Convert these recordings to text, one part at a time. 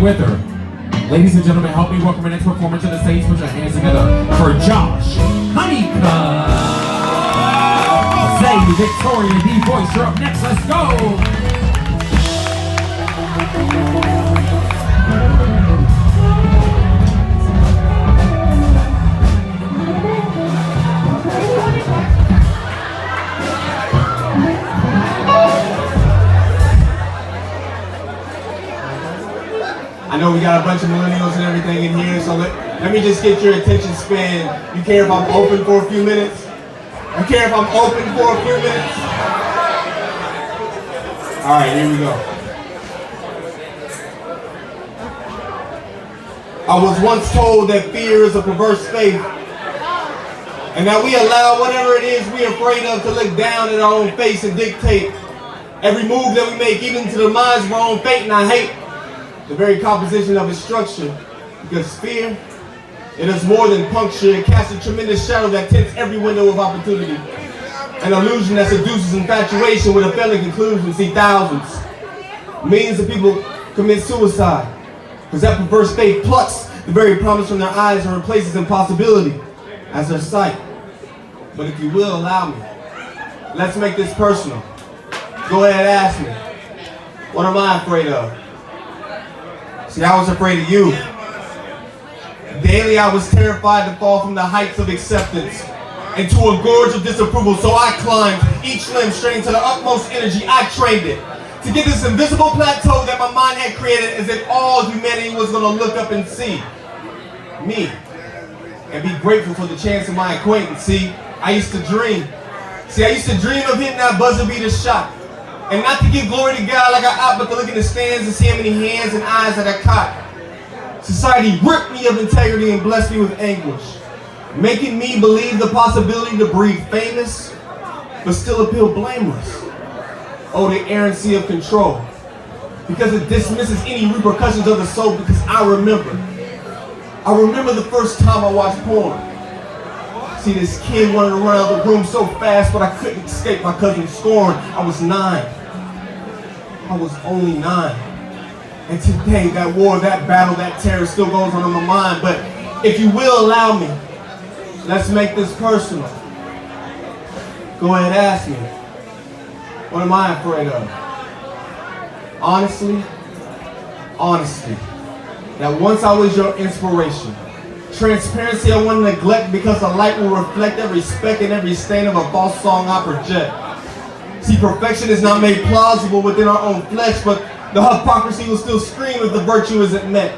with her. Ladies and gentlemen, help me welcome our next performer to the stage. Put your hands together for Josh Honeycutt. Say Victoria D. Voice, you're up next. Let's go. I know we got a bunch of millennials and everything in here, so let me just get your attention span. You care if I'm open for a few minutes? You care if I'm open for a few minutes? All right, here we go. I was once told that fear is a perverse faith, and that we allow whatever it is we're afraid of to look down at our own face and dictate every move that we make, even to the minds of our own fate. And I hate the very composition of its structure, because fear, it is more than puncture. It casts a tremendous shadow that tints every window of opportunity. An illusion that seduces infatuation with a failing conclusion. See, thousands, millions of people commit suicide because that perverse faith plucks the very promise from their eyes and replaces impossibility as their sight. But if you will allow me, let's make this personal. Go ahead and ask me, what am I afraid of? See, I was afraid of you. Daily I was terrified to fall from the heights of acceptance into a gorge of disapproval. So I climbed each limb straight into the utmost energy. I trained it to get this invisible plateau that my mind had created, as if all humanity was going to look up and see me and be grateful for the chance of my acquaintance. See, I used to dream. See, I used to dream of hitting that buzzer beater shot. And not to give glory to God like I ought, but to look in the stands and see how many hands and eyes that I caught. Society ripped me of integrity and blessed me with anguish, making me believe the possibility to breathe famous, but still appeal blameless. Oh, the errancy of control, because it dismisses any repercussions of the soul. Because I remember the first time I watched porn. See, this kid wanted to run out of the room so fast, but I couldn't escape my cousin's scorn. I was 9. I was only 9. And today, that war, that battle, that terror still goes on in my mind. But if you will allow me, let's make this personal. Go ahead and ask me, what am I afraid of? Honestly, honesty. That once I was your inspiration. Transparency I want to neglect, because the light will reflect every speck and every stain of a false song I project. See, perfection is not made plausible within our own flesh, but the hypocrisy will still scream if the virtue isn't met.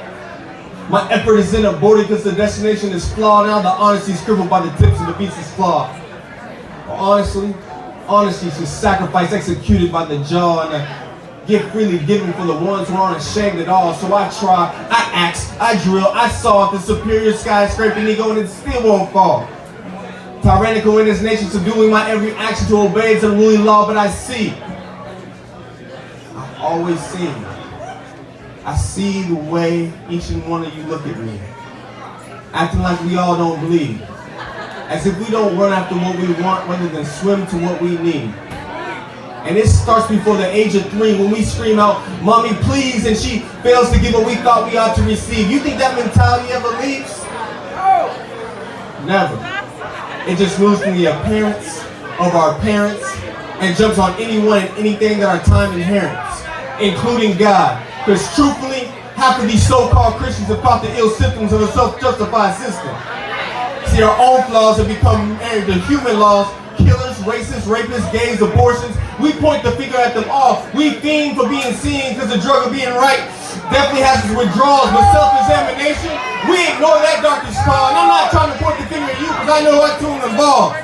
My effort is in aborted because the destination is flawed. Now the honesty is crippled by the tips of the beast's claw. Well, honestly, honesty is just sacrifice executed by the jaw, and a gift freely given for the ones who aren't ashamed at all. So I try, I axe, I drill, I saw the superior skyscraping ego, and it still won't fall. Tyrannical in its nature, subduing my every action to obey its unruly law. But I see, I've always seen, I see the way each and one of you look at me, acting like we all don't bleed, as if we don't run after what we want rather than swim to what we need. And it starts before the age of 3, when we scream out, "Mommy, please," and she fails to give what we thought we ought to receive. You think that mentality ever leaves? Never. It just moves from the appearance of our parents and jumps on anyone and anything that our time inherits, including God. Because truthfully, half of these so-called Christians have caught the ill symptoms of a self-justified system. See, our own flaws have become married to human laws. Killers, racists, rapists, gays, abortions, we point the finger at them all. We fiend for being seen because the drug of being right definitely has its withdrawals. But self-examination, we ignore that darkest call. And I'm not trying to point the finger at you, because I know what tune involved.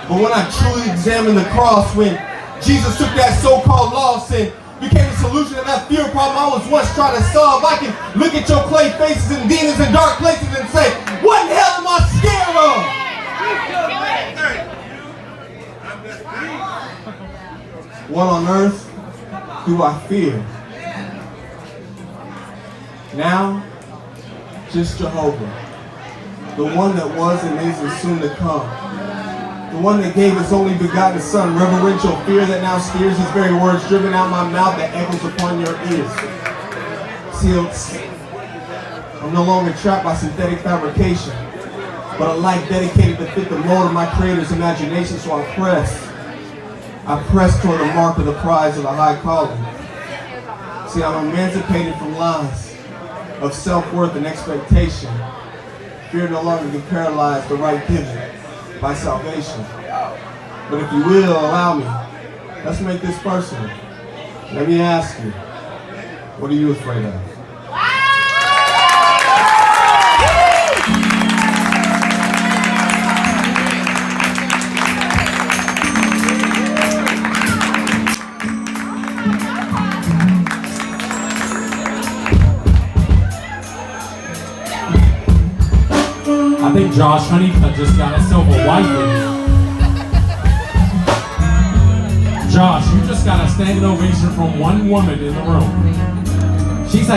But when I truly examine the cross, when Jesus took that so-called loss and became the solution to that fear problem I was once trying to solve, I can look at your clay faces and demons in dark places and say, what in the hell am I scared of? What on earth do I fear? Now, just Jehovah, the one that was and is and soon to come. The one that gave his only begotten son, reverential fear that now steers his very words driven out my mouth that echoes upon your ears. See, I'm no longer trapped by synthetic fabrication, but a life dedicated to fit the mold of my creator's imagination. So I press toward the mark of the prize of the high calling. See, I'm emancipated from lies of self-worth and expectation. Fear no longer can paralyze the right given by salvation. But if you will allow me, let's make this personal. Let me ask you, what are you afraid of? I think Josh Honeycutt just got himself a wife. Josh, you just got a standing ovation from one woman in the room. She's like,